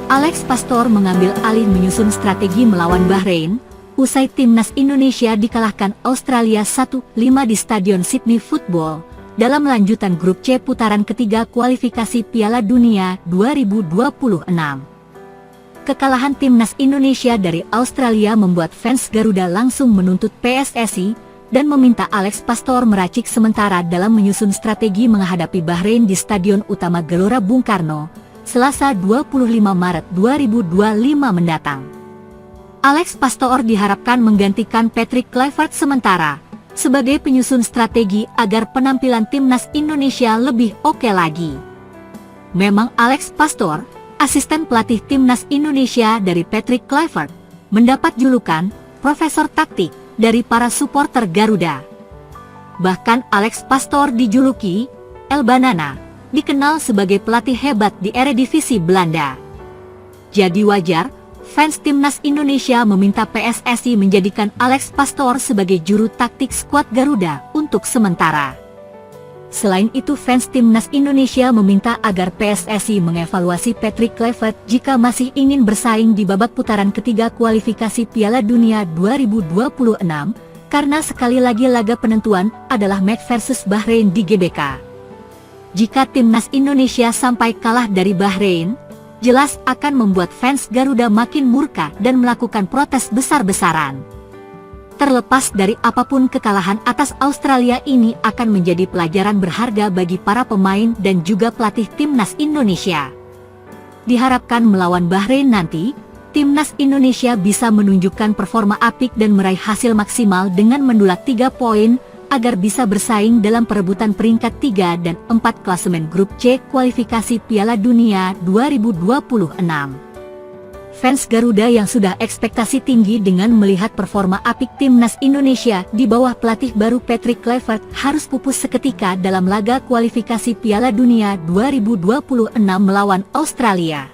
Alex Pastoor mengambil alih menyusun strategi melawan Bahrain, usai timnas Indonesia dikalahkan Australia 1-5 di Stadion Sydney Football, dalam lanjutan grup C putaran ketiga kualifikasi Piala Dunia 2026. Kekalahan timnas Indonesia dari Australia membuat fans Garuda langsung menuntut PSSI dan meminta Alex Pastoor meracik sementara dalam menyusun strategi menghadapi Bahrain di Stadion Utama Gelora Bung Karno, Selasa 25 Maret 2025 mendatang. Alex Pastoor diharapkan menggantikan Patrick Kluivert sementara sebagai penyusun strategi agar penampilan timnas Indonesia lebih oke lagi. Memang Alex Pastoor, asisten pelatih timnas Indonesia dari Patrick Kluivert, mendapat julukan Profesor Taktik dari para supporter Garuda. Bahkan Alex Pastoor dijuluki El Banana, dikenal sebagai pelatih hebat di Eredivisie Belanda. Jadi wajar, fans timnas Indonesia meminta PSSI menjadikan Alex Pastoor sebagai juru taktik skuad Garuda untuk sementara. Selain itu, fans timnas Indonesia meminta agar PSSI mengevaluasi Patrick Kluivert jika masih ingin bersaing di babak putaran ketiga kualifikasi Piala Dunia 2026, karena sekali lagi laga penentuan adalah match versus Bahrain di GBK. Jika timnas Indonesia sampai kalah dari Bahrain, jelas akan membuat fans Garuda makin murka dan melakukan protes besar-besaran. Terlepas dari apapun, kekalahan atas Australia ini akan menjadi pelajaran berharga bagi para pemain dan juga pelatih timnas Indonesia. Diharapkan melawan Bahrain nanti, timnas Indonesia bisa menunjukkan performa apik dan meraih hasil maksimal dengan mendulang 3 poin, agar bisa bersaing dalam perebutan peringkat 3 dan 4 klasemen grup C kualifikasi Piala Dunia 2026. Fans Garuda yang sudah ekspektasi tinggi dengan melihat performa apik timnas Indonesia di bawah pelatih baru Patrick Kluivert harus pupus seketika dalam laga kualifikasi Piala Dunia 2026 melawan Australia.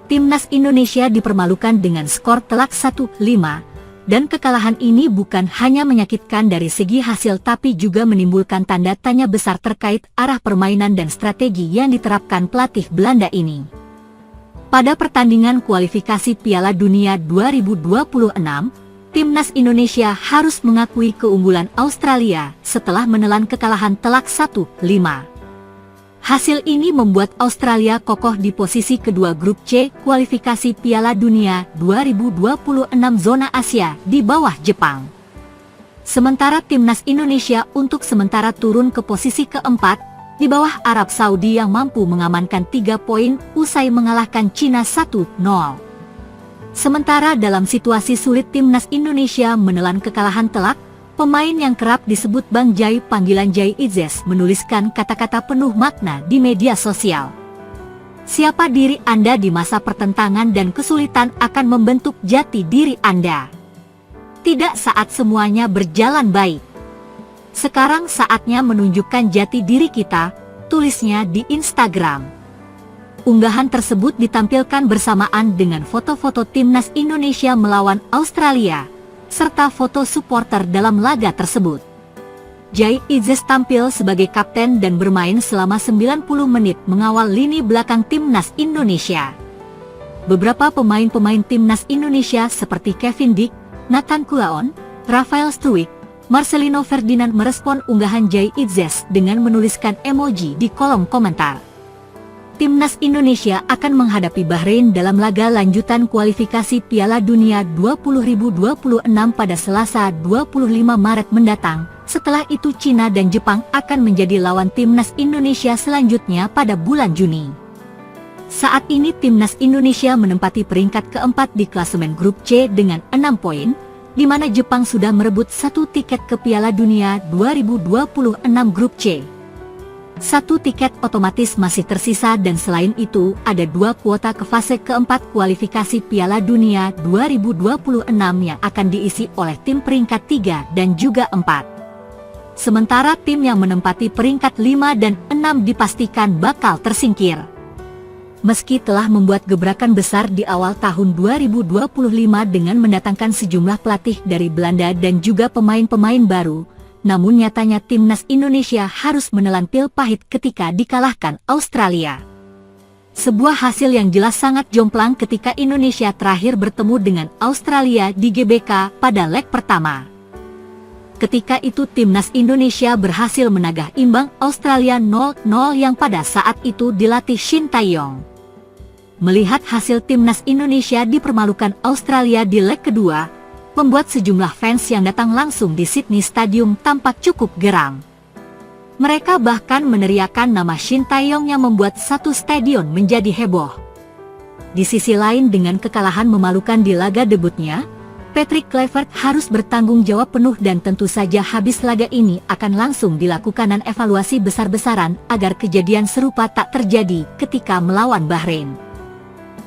Timnas Indonesia dipermalukan dengan skor telak 1-5. Dan kekalahan ini bukan hanya menyakitkan dari segi hasil tapi juga menimbulkan tanda tanya besar terkait arah permainan dan strategi yang diterapkan pelatih Belanda ini. Pada pertandingan kualifikasi Piala Dunia 2026, timnas Indonesia harus mengakui keunggulan Australia setelah menelan kekalahan telak 1-5. Hasil ini membuat Australia kokoh di posisi kedua grup C kualifikasi Piala Dunia 2026 zona Asia di bawah Jepang. Sementara timnas Indonesia untuk sementara turun ke posisi keempat di bawah Arab Saudi yang mampu mengamankan 3 poin usai mengalahkan Cina 1-0. Sementara dalam situasi sulit timnas Indonesia menelan kekalahan telak, pemain yang kerap disebut Bang Jai panggilan Jai Izzes menuliskan kata-kata penuh makna di media sosial. Siapa diri Anda di masa pertentangan dan kesulitan akan membentuk jati diri Anda. Tidak saat semuanya berjalan baik. Sekarang saatnya menunjukkan jati diri kita, tulisnya di Instagram. Unggahan tersebut ditampilkan bersamaan dengan foto-foto timnas Indonesia melawan Australia, serta foto supporter dalam laga tersebut. Jai Izzes tampil sebagai kapten dan bermain selama 90 menit mengawal lini belakang timnas Indonesia. Beberapa pemain-pemain timnas Indonesia seperti Kevin Dick, Nathan Kulaon, Rafael Struijk, Marcelino Ferdinand merespon unggahan Jai Izzes dengan menuliskan emoji di kolom komentar. Timnas Indonesia akan menghadapi Bahrain dalam laga lanjutan kualifikasi Piala Dunia 2026 pada Selasa 25 Maret mendatang. Setelah itu Cina dan Jepang akan menjadi lawan timnas Indonesia selanjutnya pada bulan Juni. Saat ini timnas Indonesia menempati peringkat keempat di klasemen grup C dengan 6 poin, di mana Jepang sudah merebut 1 tiket ke Piala Dunia 2026 grup C. 1 tiket otomatis masih tersisa dan selain itu ada 2 kuota ke fase keempat kualifikasi Piala Dunia 2026 yang akan diisi oleh tim peringkat 3 dan juga 4. Sementara tim yang menempati peringkat 5 dan 6 dipastikan bakal tersingkir. Meski telah membuat gebrakan besar di awal tahun 2025 dengan mendatangkan sejumlah pelatih dari Belanda dan juga pemain-pemain baru, namun nyatanya timnas Indonesia harus menelan pil pahit ketika dikalahkan Australia. Sebuah hasil yang jelas sangat jomplang ketika Indonesia terakhir bertemu dengan Australia di GBK pada leg pertama. Ketika itu timnas Indonesia berhasil menagah imbang Australia 0-0 yang pada saat itu dilatih Shin Tae-yong. Melihat hasil timnas Indonesia dipermalukan Australia di leg kedua, membuat sejumlah fans yang datang langsung di Sydney Stadium tampak cukup geram. Mereka bahkan meneriakkan nama Shin Tae-yong yang membuat satu stadion menjadi heboh. Di sisi lain, dengan kekalahan memalukan di laga debutnya, Patrick Kluivert harus bertanggung jawab penuh dan tentu saja habis laga ini akan langsung dilakukan evaluasi besar-besaran agar kejadian serupa tak terjadi ketika melawan Bahrain.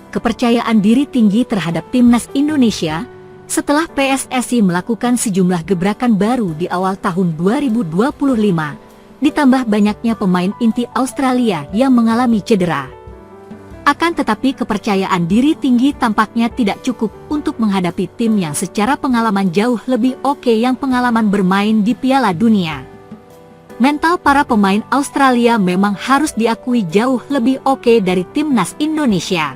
Kepercayaan diri tinggi terhadap timnas Indonesia setelah PSSI melakukan sejumlah gebrakan baru di awal tahun 2025. Ditambah banyaknya pemain inti Australia yang mengalami cedera. Akan tetapi kepercayaan diri tinggi tampaknya tidak cukup untuk menghadapi tim yang secara pengalaman jauh lebih oke yang pengalaman bermain di Piala Dunia. Mental para pemain Australia memang harus diakui jauh lebih oke dari timnas Indonesia.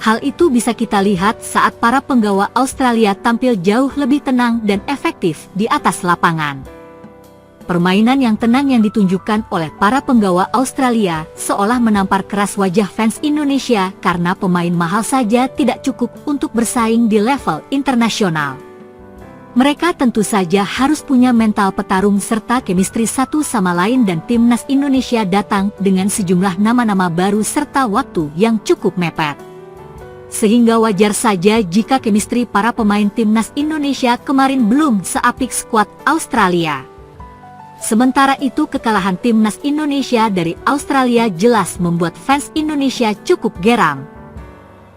Hal itu bisa kita lihat saat para penggawa Australia tampil jauh lebih tenang dan efektif di atas lapangan. Permainan yang tenang yang ditunjukkan oleh para penggawa Australia seolah menampar keras wajah fans Indonesia karena pemain mahal saja tidak cukup untuk bersaing di level internasional. Mereka tentu saja harus punya mental petarung serta chemistry satu sama lain dan timnas Indonesia datang dengan sejumlah nama-nama baru serta waktu yang cukup mepet. Sehingga wajar saja jika chemistry para pemain timnas Indonesia kemarin belum seapik skuad Australia. Sementara itu kekalahan timnas Indonesia dari Australia jelas membuat fans Indonesia cukup geram.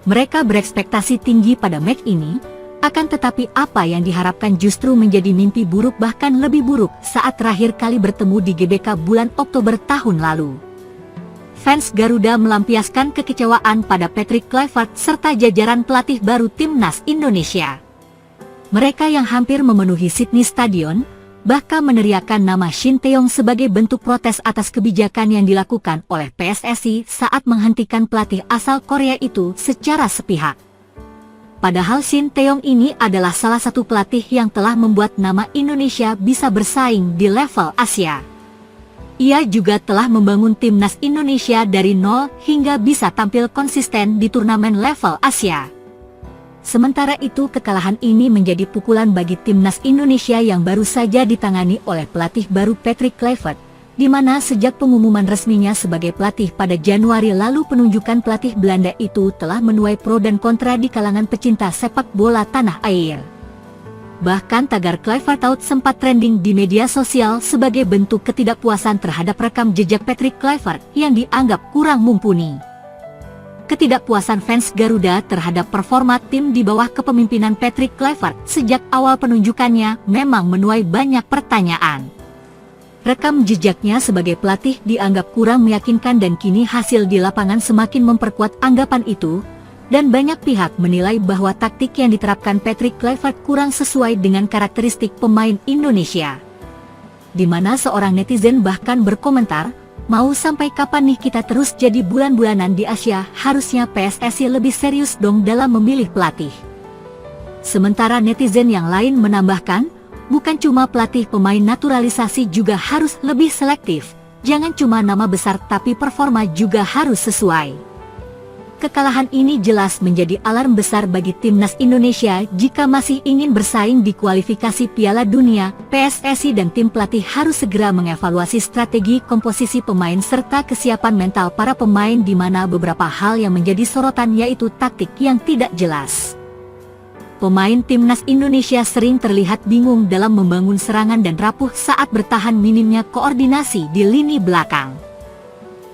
Mereka berekspektasi tinggi pada match ini, akan tetapi apa yang diharapkan justru menjadi mimpi buruk bahkan lebih buruk saat terakhir kali bertemu di GBK bulan Oktober tahun lalu. Fans Garuda melampiaskan kekecewaan pada Patrick Kluivert serta jajaran pelatih baru timnas Indonesia. Mereka yang hampir memenuhi Sydney Stadion bahkan meneriakkan nama Shin Tae-yong sebagai bentuk protes atas kebijakan yang dilakukan oleh PSSI saat menghentikan pelatih asal Korea itu secara sepihak. Padahal Shin Tae-yong ini adalah salah satu pelatih yang telah membuat nama Indonesia bisa bersaing di level Asia. Ia juga telah membangun timnas Indonesia dari nol hingga bisa tampil konsisten di turnamen level Asia. Sementara itu kekalahan ini menjadi pukulan bagi timnas Indonesia yang baru saja ditangani oleh pelatih baru Patrick Kluivert, di mana sejak pengumuman resminya sebagai pelatih pada Januari lalu penunjukan pelatih Belanda itu telah menuai pro dan kontra di kalangan pecinta sepak bola tanah air. Bahkan tagar Kluivert out sempat trending di media sosial sebagai bentuk ketidakpuasan terhadap rekam jejak Patrick Kluivert yang dianggap kurang mumpuni. Ketidakpuasan fans Garuda terhadap performa tim di bawah kepemimpinan Patrick Kluivert sejak awal penunjukannya memang menuai banyak pertanyaan. Rekam jejaknya sebagai pelatih dianggap kurang meyakinkan dan kini hasil di lapangan semakin memperkuat anggapan itu, dan banyak pihak menilai bahwa taktik yang diterapkan Patrick Kluivert kurang sesuai dengan karakteristik pemain Indonesia. Di mana seorang netizen bahkan berkomentar, mau sampai kapan nih kita terus jadi bulan-bulanan di Asia, harusnya PSSI lebih serius dong dalam memilih pelatih. Sementara netizen yang lain menambahkan, bukan cuma pelatih pemain naturalisasi juga harus lebih selektif, jangan cuma nama besar tapi performa juga harus sesuai. Kekalahan ini jelas menjadi alarm besar bagi timnas Indonesia jika masih ingin bersaing di kualifikasi Piala Dunia. PSSI dan tim pelatih harus segera mengevaluasi strategi komposisi pemain serta kesiapan mental para pemain di mana beberapa hal yang menjadi sorotan yaitu taktik yang tidak jelas. Pemain timnas Indonesia sering terlihat bingung dalam membangun serangan dan rapuh saat bertahan minimnya koordinasi di lini belakang.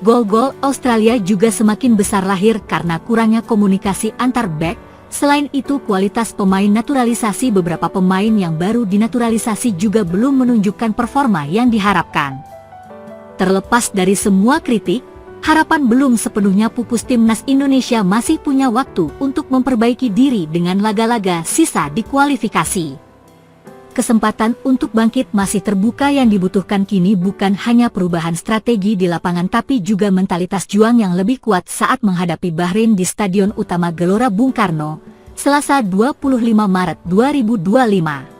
Gol-gol Australia juga semakin besar lahir karena kurangnya komunikasi antar bek. Selain itu kualitas pemain naturalisasi beberapa pemain yang baru dinaturalisasi juga belum menunjukkan performa yang diharapkan. Terlepas dari semua kritik, harapan belum sepenuhnya pupus. Timnas Indonesia masih punya waktu untuk memperbaiki diri dengan laga-laga sisa di kualifikasi. Kesempatan untuk bangkit masih terbuka. Yang dibutuhkan kini bukan hanya perubahan strategi di lapangan tapi juga mentalitas juang yang lebih kuat saat menghadapi Bahrain di Stadion Utama Gelora Bung Karno, Selasa 25 Maret 2025.